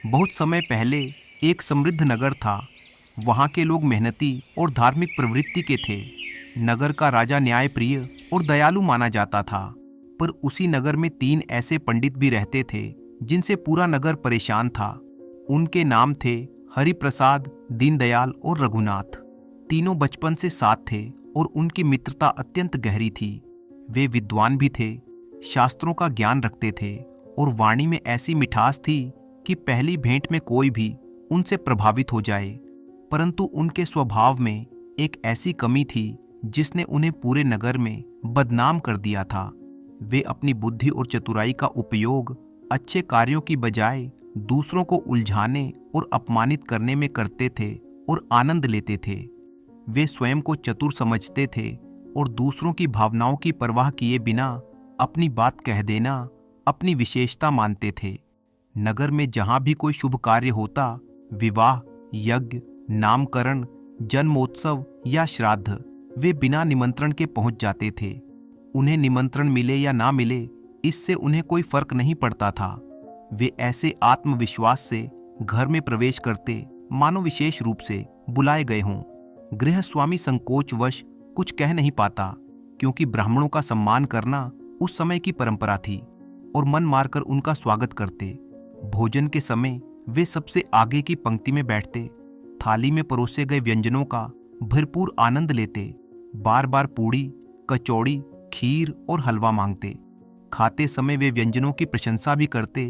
बहुत समय पहले एक समृद्ध नगर था। वहाँ के लोग मेहनती और धार्मिक प्रवृत्ति के थे। नगर का राजा न्यायप्रिय और दयालु माना जाता था। पर उसी नगर में 3 ऐसे पंडित भी रहते थे जिनसे पूरा नगर परेशान था। उनके नाम थे हरिप्रसाद, दीनदयाल और रघुनाथ। तीनों बचपन से साथ थे और उनकी मित्रता अत्यंत गहरी थी। वे विद्वान भी थे, शास्त्रों का ज्ञान रखते थे और वाणी में ऐसी मिठास थी कि पहली भेंट में कोई भी उनसे प्रभावित हो जाए। परंतु उनके स्वभाव में एक ऐसी कमी थी जिसने उन्हें पूरे नगर में बदनाम कर दिया था। वे अपनी बुद्धि और चतुराई का उपयोग अच्छे कार्यों की बजाय दूसरों को उलझाने और अपमानित करने में करते थे और आनंद लेते थे। वे स्वयं को चतुर समझते थे और दूसरों की भावनाओं की परवाह किए बिना अपनी बात कह देना अपनी विशेषता मानते थे। नगर में जहां भी कोई शुभ कार्य होता, विवाह, यज्ञ, नामकरण, जन्मोत्सव या श्राद्ध, वे बिना निमंत्रण के पहुंच जाते थे। उन्हें निमंत्रण मिले या ना मिले, इससे उन्हें कोई फर्क नहीं पड़ता था। वे ऐसे आत्मविश्वास से घर में प्रवेश करते मानो विशेष रूप से बुलाए गए हों। गृहस्वामी संकोचवश कुछ कह नहीं पाता, क्योंकि ब्राह्मणों का सम्मान करना उस समय की परंपरा थी और मन मारकर उनका स्वागत करते। भोजन के समय वे सबसे आगे की पंक्ति में बैठते, थाली में परोसे गए व्यंजनों का भरपूर आनंद लेते, बार बार पूड़ी, कचौड़ी, खीर और हलवा मांगते। खाते समय वे व्यंजनों की प्रशंसा भी करते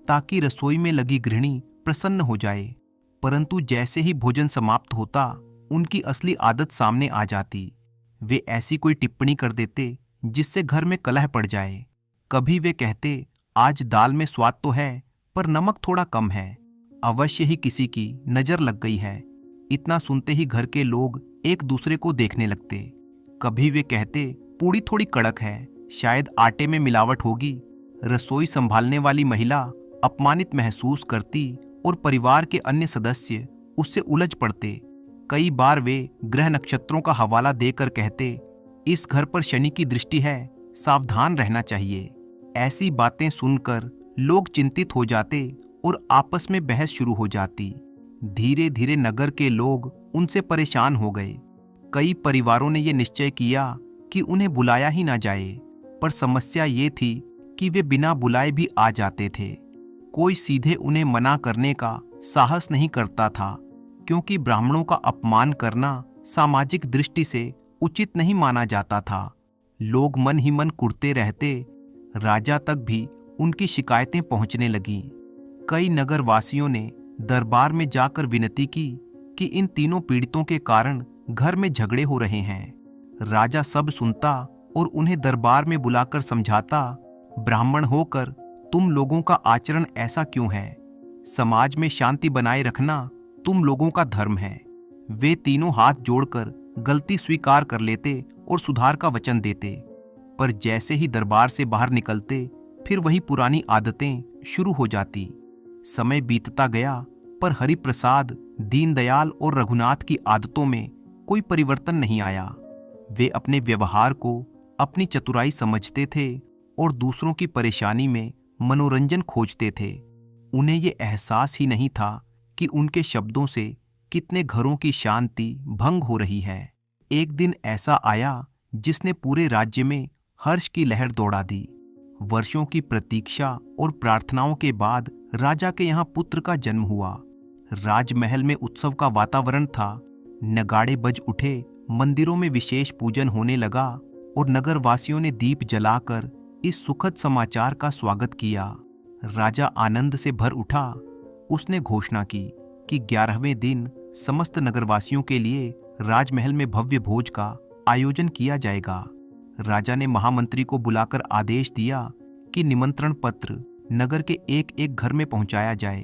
ताकि रसोई में लगी गृहिणी प्रसन्न हो जाए। परंतु जैसे ही भोजन समाप्त होता, उनकी असली आदत सामने आ जाती। वे ऐसी कोई टिप्पणी कर देते जिससे घर में कलह पड़ जाए। कभी वे कहते, आज दाल में स्वाद तो है पर नमक थोड़ा कम है, अवश्य ही किसी की नजर लग गई है। इतना सुनते ही घर के लोग एक दूसरे को देखने लगते। कभी वे कहते, पूड़ी थोड़ी कड़क है, शायद आटे में मिलावट होगी। रसोई संभालने वाली महिला अपमानित महसूस करती और परिवार के अन्य सदस्य उससे उलझ पड़ते। कई बार वे ग्रह नक्षत्रों का हवाला देकर कहते, इस घर पर शनि की दृष्टि है, सावधान रहना चाहिए। ऐसी बातें सुनकर लोग चिंतित हो जाते और आपस में बहस शुरू हो जाती। धीरे धीरे नगर के लोग उनसे परेशान हो गए। कई परिवारों ने यह निश्चय किया कि उन्हें बुलाया ही ना जाए, पर समस्या ये थी कि वे बिना बुलाए भी आ जाते थे। कोई सीधे उन्हें मना करने का साहस नहीं करता था, क्योंकि ब्राह्मणों का अपमान करना सामाजिक दृष्टि से उचित नहीं माना जाता था। लोग मन ही मन कुढ़ते रहते। राजा तक भी उनकी शिकायतें पहुंचने लगीं। कई नगरवासियों ने दरबार में जाकर विनती की कि इन तीनों पीड़ितों के कारण घर में झगड़े हो रहे हैं। राजा सब सुनता और उन्हें दरबार में बुलाकर समझाता, ब्राह्मण होकर तुम लोगों का आचरण ऐसा क्यों है? समाज में शांति बनाए रखना तुम लोगों का धर्म है। वे तीनों हाथ जोड़कर गलती स्वीकार कर लेते और सुधार का वचन देते, पर जैसे ही दरबार से बाहर निकलते, फिर वही पुरानी आदतें शुरू हो जाती। समय बीतता गया, पर हरिप्रसाद, दीनदयाल और रघुनाथ की आदतों में कोई परिवर्तन नहीं आया। वे अपने व्यवहार को अपनी चतुराई समझते थे और दूसरों की परेशानी में मनोरंजन खोजते थे। उन्हें ये एहसास ही नहीं था कि उनके शब्दों से कितने घरों की शांति भंग हो रही है। एक दिन ऐसा आया जिसने पूरे राज्य में हर्ष की लहर दौड़ा दी। वर्षों की प्रतीक्षा और प्रार्थनाओं के बाद राजा के यहाँ पुत्र का जन्म हुआ। राजमहल में उत्सव का वातावरण था। नगाड़े बज उठे, मंदिरों में विशेष पूजन होने लगा और नगरवासियों ने दीप जलाकर इस सुखद समाचार का स्वागत किया। राजा आनंद से भर उठा। उसने घोषणा की कि 11वें दिन समस्त नगरवासियों के लिए राजमहल में भव्य भोज का आयोजन किया जाएगा। राजा ने महामंत्री को बुलाकर आदेश दिया कि निमंत्रण पत्र नगर के एक एक घर में पहुंचाया जाए।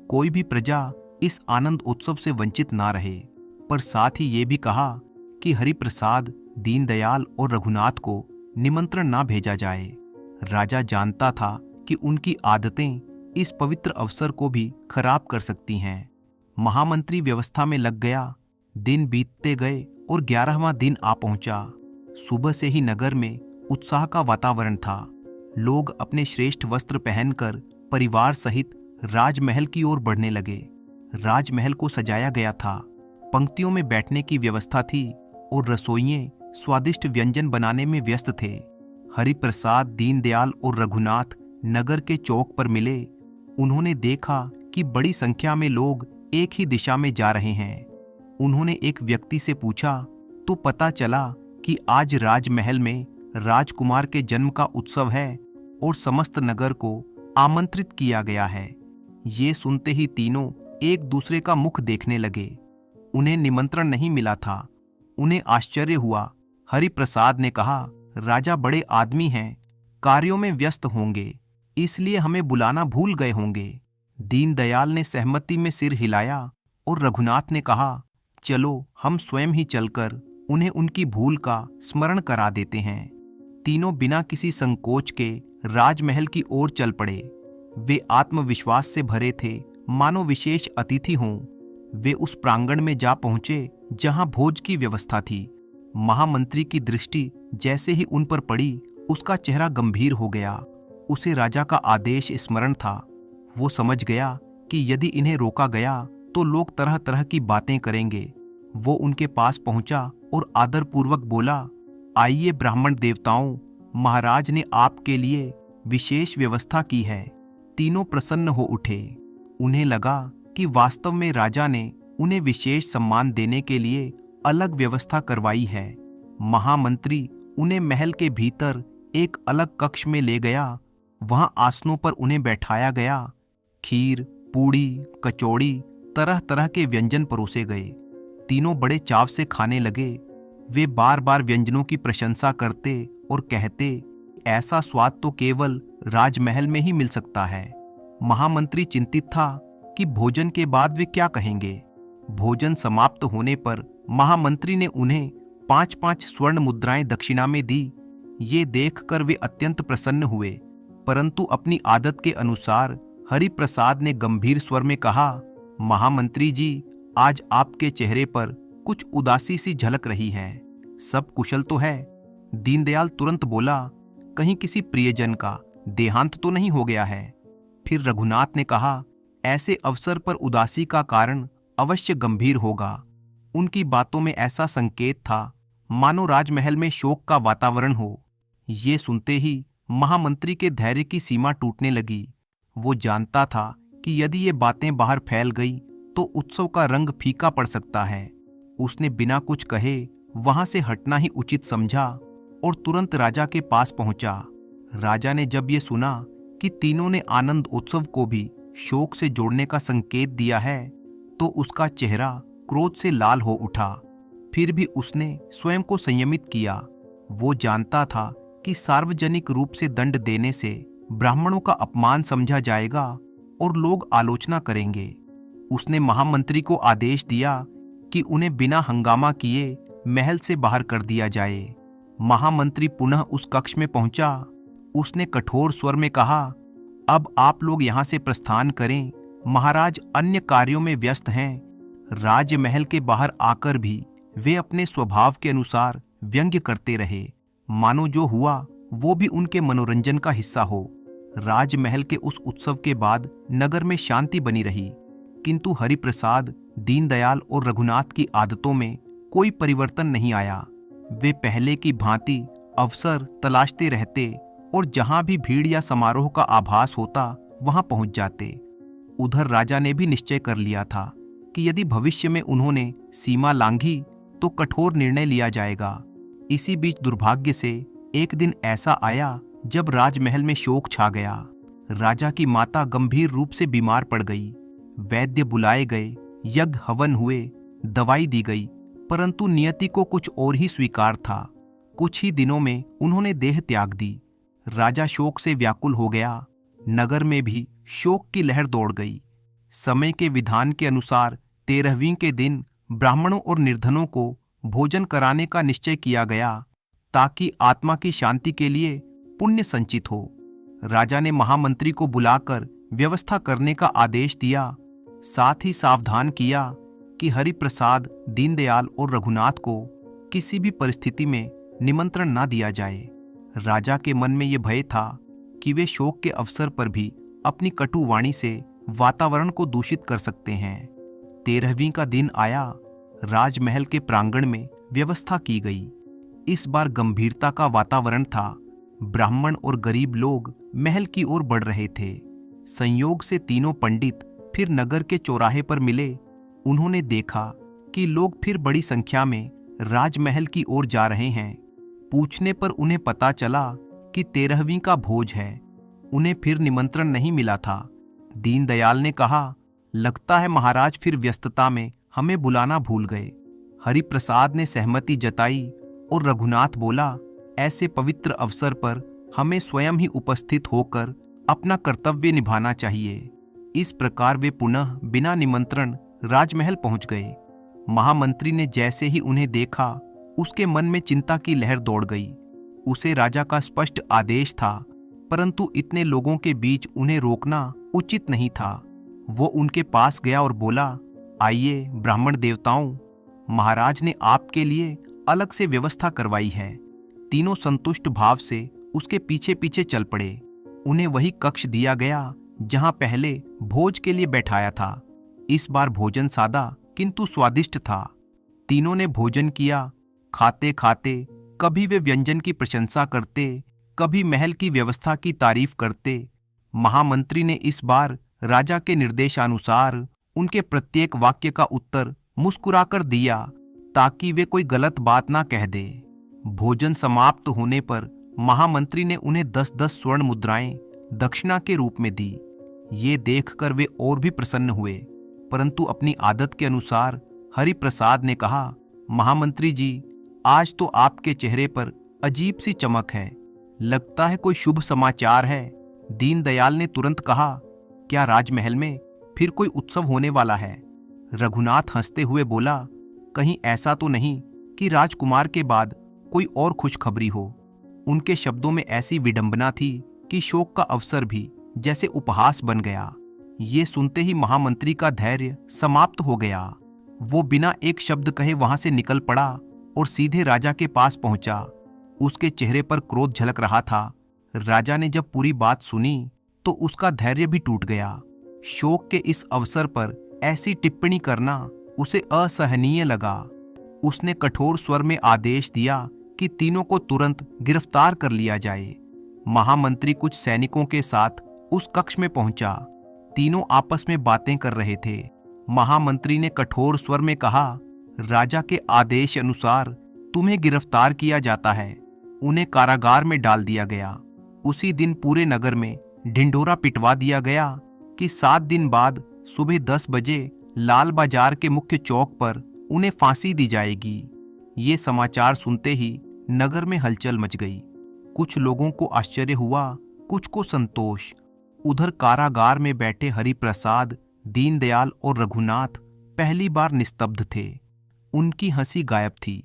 कोई भी प्रजा इस आनंद उत्सव से वंचित ना रहे। पर साथ ही ये भी कहा कि हरिप्रसाद, दीनदयाल और रघुनाथ को निमंत्रण ना भेजा जाए। राजा जानता था कि उनकी आदतें इस पवित्र अवसर को भी खराब कर सकती हैं। महामंत्री व्यवस्था में लग गया। दिन बीतते गए और 11वां दिन आ पहुंचा। सुबह से ही नगर में उत्साह का वातावरण था। लोग अपने श्रेष्ठ वस्त्र पहनकर परिवार सहित राजमहल की ओर बढ़ने लगे। राजमहल को सजाया गया था, पंक्तियों में बैठने की व्यवस्था थी और रसोइये स्वादिष्ट व्यंजन बनाने में व्यस्त थे। हरिप्रसाद, दीनदयाल और रघुनाथ नगर के चौक पर मिले। उन्होंने देखा कि बड़ी संख्या में लोग एक ही दिशा में जा रहे हैं। उन्होंने एक व्यक्ति से पूछा तो पता चला कि आज राजमहल में राजकुमार के जन्म का उत्सव है और समस्त नगर को आमंत्रित किया गया है। ये सुनते ही तीनों एक दूसरे का मुख देखने लगे। उन्हें निमंत्रण नहीं मिला था। उन्हें आश्चर्य हुआ। हरिप्रसाद ने कहा, राजा बड़े आदमी हैं, कार्यों में व्यस्त होंगे, इसलिए हमें बुलाना भूल गए होंगे। दीनदयाल ने सहमति में सिर हिलाया और रघुनाथ ने कहा, चलो हम स्वयं ही चलकर उन्हें उनकी भूल का स्मरण करा देते हैं। तीनों बिना किसी संकोच के राजमहल की ओर चल पड़े। वे आत्मविश्वास से भरे थे, मानो विशेष अतिथि हों। वे उस प्रांगण में जा पहुंचे जहां भोज की व्यवस्था थी। महामंत्री की दृष्टि जैसे ही उन पर पड़ी, उसका चेहरा गंभीर हो गया। उसे राजा का आदेश स्मरण था। वो समझ गया कि यदि इन्हें रोका गया तो लोग तरह तरह की बातें करेंगे। वो उनके पास पहुंचा और आदरपूर्वक बोला, आइए ब्राह्मण देवताओं, महाराज ने आपके लिए विशेष व्यवस्था की है। तीनों प्रसन्न हो उठे। उन्हें लगा कि वास्तव में राजा ने उन्हें विशेष सम्मान देने के लिए अलग व्यवस्था करवाई है। महामंत्री उन्हें महल के भीतर एक अलग कक्ष में ले गया। वहां आसनों पर उन्हें बैठाया गया। खीर, पूड़ी, कचौड़ी, तरह तरह के व्यंजन परोसे गए। तीनों बड़े चाव से खाने लगे। वे बार बार व्यंजनों की प्रशंसा करते और कहते, ऐसा स्वाद तो केवल राजमहल में ही मिल सकता है। महामंत्री चिंतित था कि भोजन के बाद वे क्या कहेंगे। भोजन समाप्त होने पर महामंत्री ने उन्हें 5-5 स्वर्ण मुद्राएं दक्षिणा में दी। ये देखकर वे अत्यंत प्रसन्न हुए, परंतु अपनी आदत के अनुसार हरिप्रसाद ने गंभीर स्वर में कहा, महामंत्री जी, आज आपके चेहरे पर कुछ उदासी सी झलक रही है। सब कुशल तो है? दीनदयाल तुरंत बोला, कहीं किसी प्रियजन का देहांत तो नहीं हो गया है? फिर रघुनाथ ने कहा, ऐसे अवसर पर उदासी का कारण अवश्य गंभीर होगा। उनकी बातों में ऐसा संकेत था मानो राजमहल में शोक का वातावरण हो। ये सुनते ही महामंत्री के धैर्य की सीमा टूटने लगी। वो जानता था कि यदि ये बातें बाहर फैल गई तो उत्सव का रंग फीका पड़ सकता है। उसने बिना कुछ कहे वहां से हटना ही उचित समझा और तुरंत राजा के पास पहुंचा। राजा ने जब ये सुना कि तीनों ने आनंद उत्सव को भी शोक से जोड़ने का संकेत दिया है, तो उसका चेहरा क्रोध से लाल हो उठा। फिर भी उसने स्वयं को संयमित किया। वो जानता था कि सार्वजनिक रूप से दंड देने से ब्राह्मणों का अपमान समझा जाएगा और लोग आलोचना करेंगे। उसने महामंत्री को आदेश दिया कि उन्हें बिना हंगामा किए महल से बाहर कर दिया जाए। महामंत्री पुनः उस कक्ष में पहुंचा। उसने कठोर स्वर में कहा, अब आप लोग यहां से प्रस्थान करें। महाराज अन्य कार्यों में व्यस्त हैं। राजमहल के बाहर आकर भी वे अपने स्वभाव के अनुसार व्यंग्य करते रहे, मानो जो हुआ वो भी उनके मनोरंजन का हिस्सा हो। राजमहल के उस उत्सव के बाद नगर में शांति बनी रही, किंतु हरिप्रसाद, दीनदयाल और रघुनाथ की आदतों में कोई परिवर्तन नहीं आया। वे पहले की भांति अवसर तलाशते रहते और जहां भी भीड़ या समारोह का आभास होता वहां पहुंच जाते। उधर राजा ने भी निश्चय कर लिया था कि यदि भविष्य में उन्होंने सीमा लांघी तो कठोर निर्णय लिया जाएगा। इसी बीच दुर्भाग्य से एक दिन ऐसा आया जब राजमहल में शोक छा गया। राजा की माता गंभीर रूप से बीमार पड़ गई। वैद्य बुलाए गए, यज्ञ हवन हुए, दवाई दी गई, परंतु नियति को कुछ और ही स्वीकार था। कुछ ही दिनों में उन्होंने देह त्याग दी। राजा शोक से व्याकुल हो गया। नगर में भी शोक की लहर दौड़ गई। समय के विधान के अनुसार 13वीं के दिन ब्राह्मणों और निर्धनों को भोजन कराने का निश्चय किया गया, ताकि आत्मा की शांति के लिए पुण्य संचित हो। राजा ने महामंत्री को बुलाकर व्यवस्था करने का आदेश दिया। साथ ही सावधान किया कि हरिप्रसाद, दीनदयाल और रघुनाथ को किसी भी परिस्थिति में निमंत्रण ना दिया जाए। राजा के मन में यह भय था कि वे शोक के अवसर पर भी अपनी कटु वाणी से वातावरण को दूषित कर सकते हैं। 13वीं का दिन आया। राजमहल के प्रांगण में व्यवस्था की गई। इस बार गंभीरता का वातावरण था। ब्राह्मण और गरीब लोग महल की ओर बढ़ रहे थे। संयोग से तीनों पंडित फिर नगर के चौराहे पर मिले। उन्होंने देखा कि लोग फिर बड़ी संख्या में राजमहल की ओर जा रहे हैं। पूछने पर उन्हें पता चला कि 13वीं का भोज है। उन्हें फिर निमंत्रण नहीं मिला था। दीनदयाल ने कहा, लगता है महाराज फिर व्यस्तता में हमें बुलाना भूल गए। हरिप्रसाद ने सहमति जताई और रघुनाथ बोला, ऐसे पवित्र अवसर पर हमें स्वयं ही उपस्थित होकर अपना कर्तव्य निभाना चाहिए। इस प्रकार वे पुनः बिना निमंत्रण राजमहल पहुंच गए। महामंत्री ने जैसे ही उन्हें देखा, उसके मन में चिंता की लहर दौड़ गई। उसे राजा का स्पष्ट आदेश था, परंतु इतने लोगों के बीच उन्हें रोकना उचित नहीं था। वो उनके पास गया और बोला, आइए ब्राह्मण देवताओं, महाराज ने आपके लिए अलग से व्यवस्था करवाई है। तीनों संतुष्ट भाव से उसके पीछे पीछे चल पड़े। उन्हें वही कक्ष दिया गया जहां पहले भोज के लिए बैठाया था। इस बार भोजन सादा किंतु स्वादिष्ट था। तीनों ने भोजन किया। खाते खाते कभी वे व्यंजन की प्रशंसा करते, कभी महल की व्यवस्था की तारीफ करते। महामंत्री ने इस बार राजा के निर्देशानुसार उनके प्रत्येक वाक्य का उत्तर मुस्कुराकर दिया, ताकि वे कोई गलत बात ना कह दे। भोजन समाप्त होने पर महामंत्री ने उन्हें 10-10 स्वर्ण मुद्राएं दक्षिणा के रूप में दी। ये देखकर वे और भी प्रसन्न हुए, परंतु अपनी आदत के अनुसार हरिप्रसाद ने कहा, महामंत्री जी, आज तो आपके चेहरे पर अजीब सी चमक है। लगता है कोई शुभ समाचार है। दीनदयाल ने तुरंत कहा, क्या राजमहल में फिर कोई उत्सव होने वाला है? रघुनाथ हंसते हुए बोला, कहीं ऐसा तो नहीं कि राजकुमार के बाद कोई और खुशखबरी हो। उनके शब्दों में ऐसी विडंबना थी कि शोक का अवसर भी जैसे उपहास बन गया। ये सुनते ही महामंत्री का धैर्य समाप्त हो गया। वो बिना एक शब्द कहे वहां से निकल पड़ा और सीधे राजा के पास पहुंचा। उसके चेहरे पर क्रोध झलक रहा था। राजा ने जब पूरी बात सुनी तो उसका धैर्य भी टूट गया। शोक के इस अवसर पर ऐसी टिप्पणी करना उसे असहनीय लगा। उसने कठोर स्वर में आदेश दिया कि तीनों को तुरंत गिरफ्तार कर लिया जाए। महामंत्री कुछ सैनिकों के साथ उस कक्ष में पहुंचा। तीनों आपस में बातें कर रहे थे। महामंत्री ने कठोर स्वर में कहा, राजा के आदेश अनुसार तुम्हें गिरफ्तार किया जाता है। उन्हें कारागार में डाल दिया गया। उसी दिन पूरे नगर में ढिंढोरा पिटवा दिया गया कि 7 दिन बाद सुबह 10 बजे लाल बाजार के मुख्य चौक पर उन्हें फांसी दी जाएगी। ये समाचार सुनते ही नगर में हलचल मच गई। कुछ लोगों को आश्चर्य हुआ, कुछ को संतोष। उधर कारागार में बैठे हरिप्रसाद, दीनदयाल और रघुनाथ पहली बार निस्तब्ध थे। उनकी हंसी गायब थी।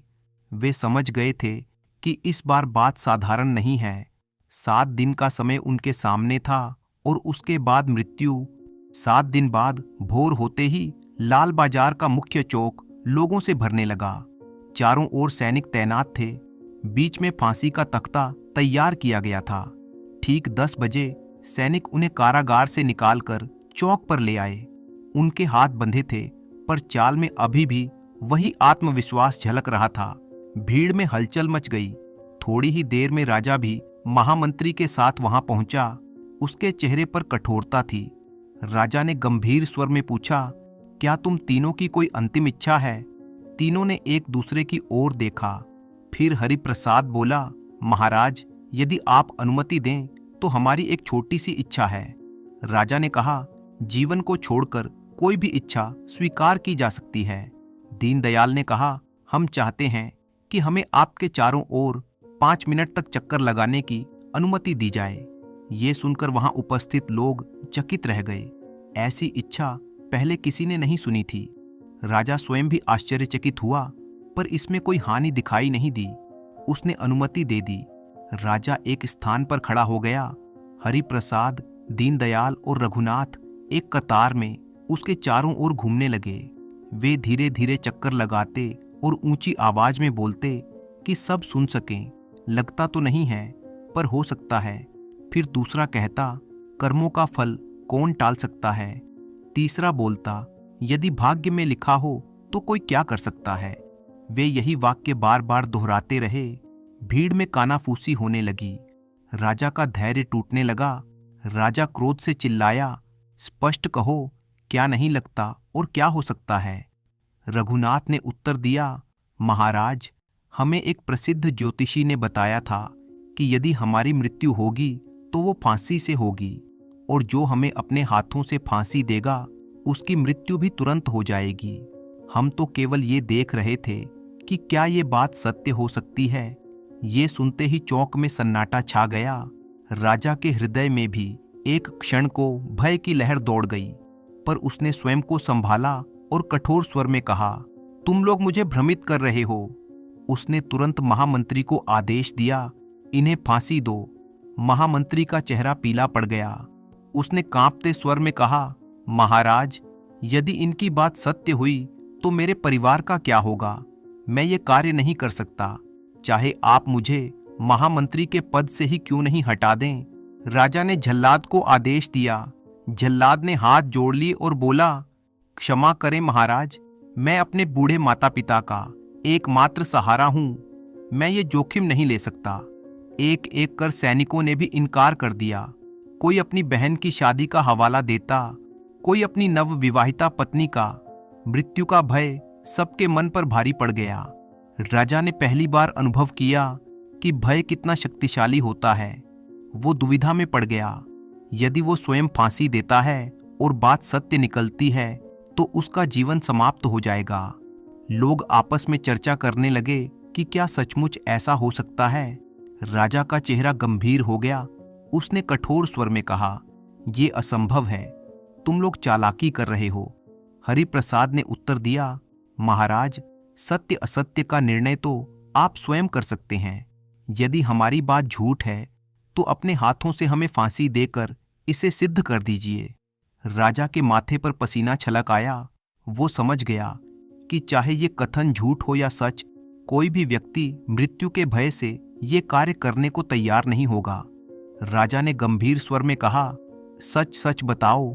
वे समझ गए थे कि इस बार बात साधारण नहीं है। 7 दिन का समय उनके सामने था और उसके बाद मृत्यु। 7 दिन बाद भोर होते ही लाल बाजार का मुख्य चौक लोगों से भरने लगा। चारों ओर सैनिक तैनात थे। बीच में फांसी का तख्ता तैयार किया गया था। ठीक 10 बजे सैनिक उन्हें कारागार से निकालकर चौक पर ले आए। उनके हाथ बंधे थे, पर चाल में अभी भी वही आत्मविश्वास झलक रहा था। भीड़ में हलचल मच गई। थोड़ी ही देर में राजा भी महामंत्री के साथ वहां पहुंचा। उसके चेहरे पर कठोरता थी। राजा ने गंभीर स्वर में पूछा, क्या तुम तीनों की कोई अंतिम इच्छा है? तीनों ने एक दूसरे की ओर देखा। फिर हरिप्रसाद बोला, महाराज, यदि आप अनुमति दें तो हमारी एक छोटी सी इच्छा है। राजा ने कहा, जीवन को छोड़कर कोई भी इच्छा स्वीकार की जा सकती है। दीनदयाल ने कहा, हम चाहते हैं कि हमें आपके चारों ओर 5 मिनट तक चक्कर लगाने की अनुमति दी जाए। ये सुनकर वहां उपस्थित लोग चकित रह गए। ऐसी इच्छा पहले किसी ने नहीं सुनी थी। राजा स्वयं भी आश्चर्यचकित हुआ, पर इसमें कोई हानि दिखाई नहीं दी। उसने अनुमति दे दी। राजा एक स्थान पर खड़ा हो गया। हरिप्रसाद, दीनदयाल और रघुनाथ एक कतार में उसके चारों ओर घूमने लगे। वे धीरे धीरे चक्कर लगाते और ऊंची आवाज में बोलते कि सब सुन सकें। लगता तो नहीं है, पर हो सकता है। फिर दूसरा कहता, कर्मों का फल कौन टाल सकता है? तीसरा बोलता, यदि भाग्य में लिखा हो तो कोई क्या कर सकता है। वे यही वाक्य बार बार दोहराते रहे। भीड़ में कानाफूसी होने लगी। राजा का धैर्य टूटने लगा। राजा क्रोध से चिल्लाया, स्पष्ट कहो, क्या नहीं लगता और क्या हो सकता है। रघुनाथ ने उत्तर दिया, महाराज, हमें एक प्रसिद्ध ज्योतिषी ने बताया था कि यदि हमारी मृत्यु होगी तो वो फांसी से होगी, और जो हमें अपने हाथों से फांसी देगा उसकी मृत्यु भी तुरंत हो जाएगी। हम तो केवल ये देख रहे थे कि क्या ये बात सत्य हो सकती है। ये सुनते ही चौक में सन्नाटा छा गया। राजा के हृदय में भी एक क्षण को भय की लहर दौड़ गई, पर उसने स्वयं को संभाला और कठोर स्वर में कहा, तुम लोग मुझे भ्रमित कर रहे हो। उसने तुरंत महामंत्री को आदेश दिया, इन्हें फांसी दो। महामंत्री का चेहरा पीला पड़ गया। उसने कांपते स्वर में कहा, महाराज, यदि इनकी बात सत्य हुई तो मेरे परिवार का क्या होगा। मैं ये कार्य नहीं कर सकता, चाहे आप मुझे महामंत्री के पद से ही क्यों नहीं हटा दें। राजा ने जल्लाद को आदेश दिया। जल्लाद ने हाथ जोड़ लिए और बोला, क्षमा करें महाराज, मैं अपने बूढ़े माता पिता का एकमात्र सहारा हूं। मैं ये जोखिम नहीं ले सकता। एक एक कर सैनिकों ने भी इनकार कर दिया। कोई अपनी बहन की शादी का हवाला देता, कोई अपनी नवविवाहिता पत्नी का। मृत्यु का भय सबके मन पर भारी पड़ गया। राजा ने पहली बार अनुभव किया कि भय कितना शक्तिशाली होता है। वो दुविधा में पड़ गया। यदि वो स्वयं फांसी देता है और बात सत्य निकलती है तो उसका जीवन समाप्त हो जाएगा। लोग आपस में चर्चा करने लगे कि क्या सचमुच ऐसा हो सकता है। राजा का चेहरा गंभीर हो गया। उसने कठोर स्वर में कहा, ये असंभव है, तुम लोग चालाकी कर रहे हो। हरिप्रसाद ने उत्तर दिया, महाराज, सत्य असत्य का निर्णय तो आप स्वयं कर सकते हैं। यदि हमारी बात झूठ है तो अपने हाथों से हमें फांसी देकर इसे सिद्ध कर दीजिए। राजा के माथे पर पसीना छलक आया। वो समझ गया कि चाहे ये कथन झूठ हो या सच, कोई भी व्यक्ति मृत्यु के भय से ये कार्य करने को तैयार नहीं होगा। राजा ने गंभीर स्वर में कहा, सच सच बताओ,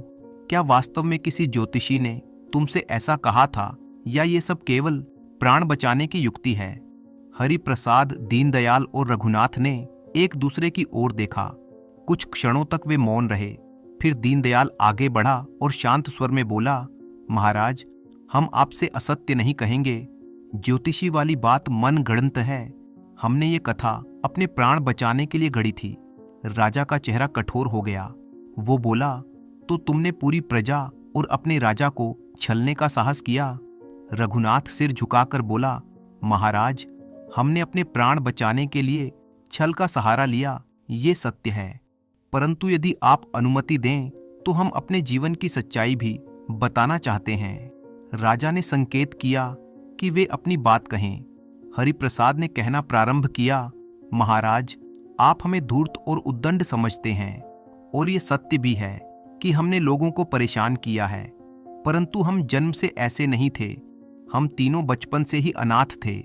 क्या वास्तव में किसी ज्योतिषी ने तुमसे ऐसा कहा था या ये सब केवल प्राण बचाने की युक्ति है। हरिप्रसाद, दीनदयाल और रघुनाथ ने एक दूसरे की ओर देखा। कुछ क्षणों तक वे मौन रहे। फिर दीनदयाल आगे बढ़ा और शांत स्वर में बोला, महाराज, हम आपसे असत्य नहीं कहेंगे। ज्योतिषी वाली बात मन गढ़ंत है। हमने ये कथा अपने प्राण बचाने के लिए गढ़ी थी। राजा का चेहरा कठोर हो गया। वो बोला, तो तुमने पूरी प्रजा और अपने राजा को छलने का साहस किया। रघुनाथ सिर झुकाकर बोला, महाराज, हमने अपने प्राण बचाने के लिए छल का सहारा लिया, ये सत्य है। परंतु यदि आप अनुमति दें तो हम अपने जीवन की सच्चाई भी बताना चाहते हैं। राजा ने संकेत किया कि वे अपनी बात कहें। हरिप्रसाद ने कहना प्रारंभ किया, महाराज, आप हमें धूर्त और उद्दंड समझते हैं, और ये सत्य भी है कि हमने लोगों को परेशान किया है, परंतु हम जन्म से ऐसे नहीं थे। हम तीनों बचपन से ही अनाथ थे।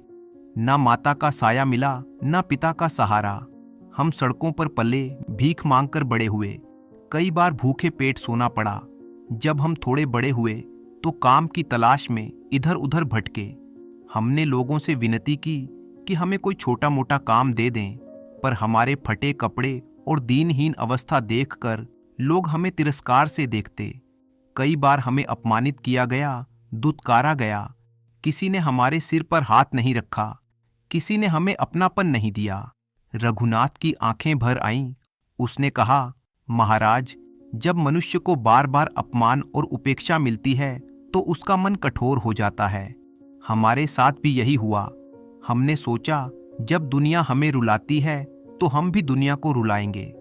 ना माता का साया मिला, ना पिता का सहारा। हम सड़कों पर पले, भीख मांगकर बड़े हुए। कई बार भूखे पेट सोना पड़ा। जब हम थोड़े बड़े हुए तो काम की तलाश में इधर उधर भटके। हमने लोगों से विनती की कि हमें कोई छोटा मोटा काम दे दें, पर हमारे फटे कपड़े और दीनहीन अवस्था देखकर लोग हमें तिरस्कार से देखते। कई बार हमें अपमानित किया गया, दुत्कारा गया। किसी ने हमारे सिर पर हाथ नहीं रखा, किसी ने हमें अपनापन नहीं दिया। रघुनाथ की आंखें भर आईं। उसने कहा, महाराज, जब मनुष्य को बार बार अपमान और उपेक्षा मिलती है तो उसका मन कठोर हो जाता है। हमारे साथ भी यही हुआ। हमने सोचा, जब दुनिया हमें रुलाती है तो हम भी दुनिया को रुलाएंगे।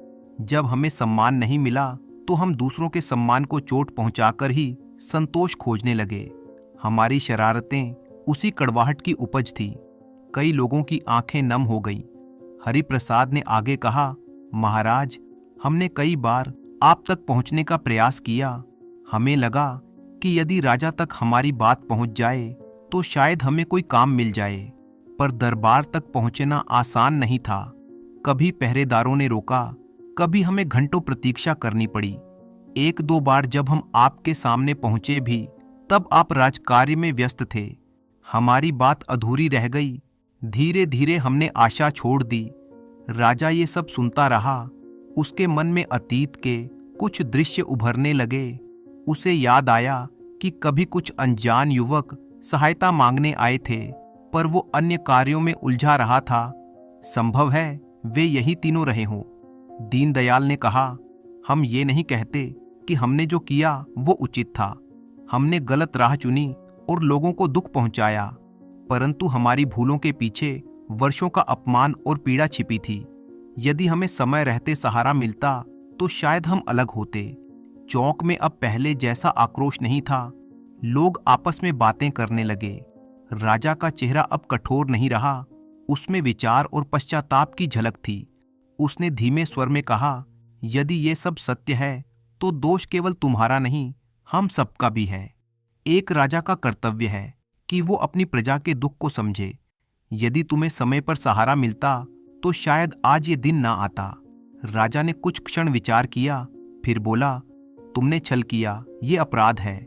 जब हमें सम्मान नहीं मिला तो हम दूसरों के सम्मान को चोट पहुंचाकर ही संतोष खोजने लगे। हमारी शरारतें उसी कड़वाहट की उपज थी। कई लोगों की आंखें नम हो गईं। हरिप्रसाद ने आगे कहा, महाराज, हमने कई बार आप तक पहुंचने का प्रयास किया। हमें लगा कि यदि राजा तक हमारी बात पहुंच जाए तो शायद हमें कोई काम मिल जाए, पर दरबार तक पहुंचना आसान नहीं था। कभी पहरेदारों ने रोका, कभी हमें घंटों प्रतीक्षा करनी पड़ी। एक दो बार जब हम आपके सामने पहुंचे भी तब आप राजकार्य में व्यस्त थे। हमारी बात अधूरी रह गई। धीरे धीरे हमने आशा छोड़ दी। राजा ये सब सुनता रहा। उसके मन में अतीत के कुछ दृश्य उभरने लगे। उसे याद आया कि कभी कुछ अनजान युवक सहायता मांगने आए थे, पर वो अन्य कार्यों में उलझा रहा था। संभव है वे यही तीनों रहे हों। दीनदयाल ने कहा, हम ये नहीं कहते कि हमने जो किया वो उचित था। हमने गलत राह चुनी और लोगों को दुख पहुंचाया, परंतु हमारी भूलों के पीछे वर्षों का अपमान और पीड़ा छिपी थी। यदि हमें समय रहते सहारा मिलता तो शायद हम अलग होते। चौक में अब पहले जैसा आक्रोश नहीं था। लोग आपस में बातें करने लगे। राजा का चेहरा अब कठोर नहीं रहा, उसमें विचार और पश्चाताप की झलक थी। उसने धीमे स्वर में कहा, यदि ये सब सत्य है तो दोष केवल तुम्हारा नहीं, हम सबका भी है। एक राजा का कर्तव्य है कि वो अपनी प्रजा के दुख को समझे। यदि तुम्हें समय पर सहारा मिलता तो शायद आज ये दिन ना आता। राजा ने कुछ क्षण विचार किया, फिर बोला, तुमने छल किया, ये अपराध है,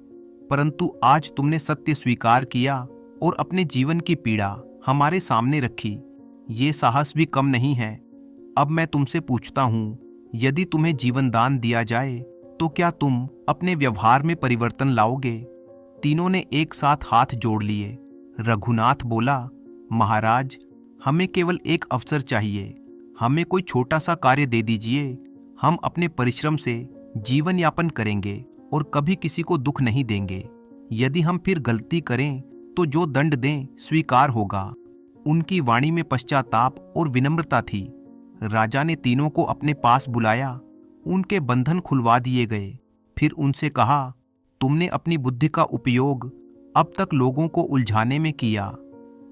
परंतु आज तुमने सत्य स्वीकार किया और अपने जीवन की पीड़ा हमारे सामने रखी। ये साहस भी कम नहीं है। अब मैं तुमसे पूछता हूँ, यदि तुम्हें जीवन दान दिया जाए तो क्या तुम अपने व्यवहार में परिवर्तन लाओगे? तीनों ने एक साथ हाथ जोड़ लिए। रघुनाथ बोला, महाराज, हमें केवल एक अवसर चाहिए। हमें कोई छोटा सा कार्य दे दीजिए। हम अपने परिश्रम से जीवन यापन करेंगे और कभी किसी को दुख नहीं देंगे। यदि हम फिर गलती करें तो जो दंड दें स्वीकार होगा। उनकी वाणी में पश्चाताप और विनम्रता थी। राजा ने तीनों को अपने पास बुलाया। उनके बंधन खुलवा दिए गए। फिर उनसे कहा, तुमने अपनी बुद्धि का उपयोग अब तक लोगों को उलझाने में किया।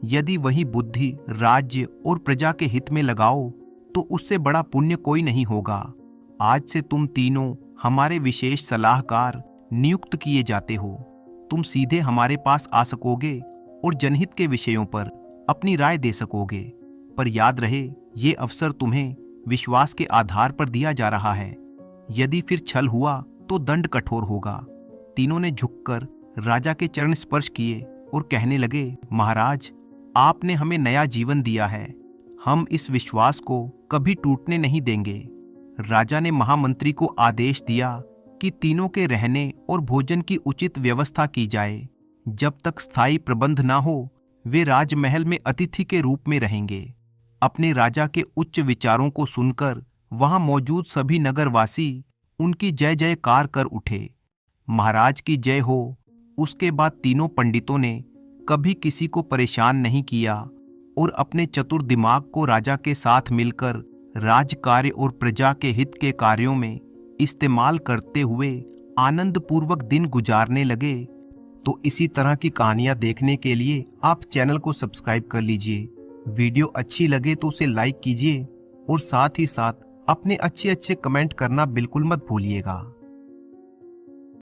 यदि वही बुद्धि राज्य और प्रजा के हित में लगाओ तो उससे बड़ा पुण्य कोई नहीं होगा। आज से तुम तीनों हमारे विशेष सलाहकार नियुक्त किए जाते हो। तुम सीधे हमारे पास आ सकोगे और जनहित के विषयों पर अपनी राय दे सकोगे। पर याद रहे, ये अवसर तुम्हें विश्वास के आधार पर दिया जा रहा है। यदि फिर छल हुआ तो दंड कठोर होगा। तीनों ने झुककर राजा के चरण स्पर्श किए और कहने लगे, महाराज, आपने हमें नया जीवन दिया है। हम इस विश्वास को कभी टूटने नहीं देंगे। राजा ने महामंत्री को आदेश दिया कि तीनों के रहने और भोजन की उचित व्यवस्था की जाए। जब तक स्थायी प्रबंध ना हो, वे राजमहल में अतिथि के रूप में रहेंगे। अपने राजा के उच्च विचारों को सुनकर वहां मौजूद सभी नगरवासी उनकी जय जयकार कर उठे। महाराज की जय हो। उसके बाद तीनों पंडितों ने कभी किसी को परेशान नहीं किया और अपने चतुर दिमाग को राजा के साथ मिलकर राजकार्य और प्रजा के हित के कार्यों में इस्तेमाल करते हुए आनंदपूर्वक दिन गुजारने लगे। तो इसी तरह की कहानियां देखने के लिए आप चैनल को सब्सक्राइब कर लीजिए। वीडियो अच्छी लगे तो उसे लाइक कीजिए और साथ ही साथ अपने अच्छे कमेंट करना बिल्कुल मत भूलिएगा।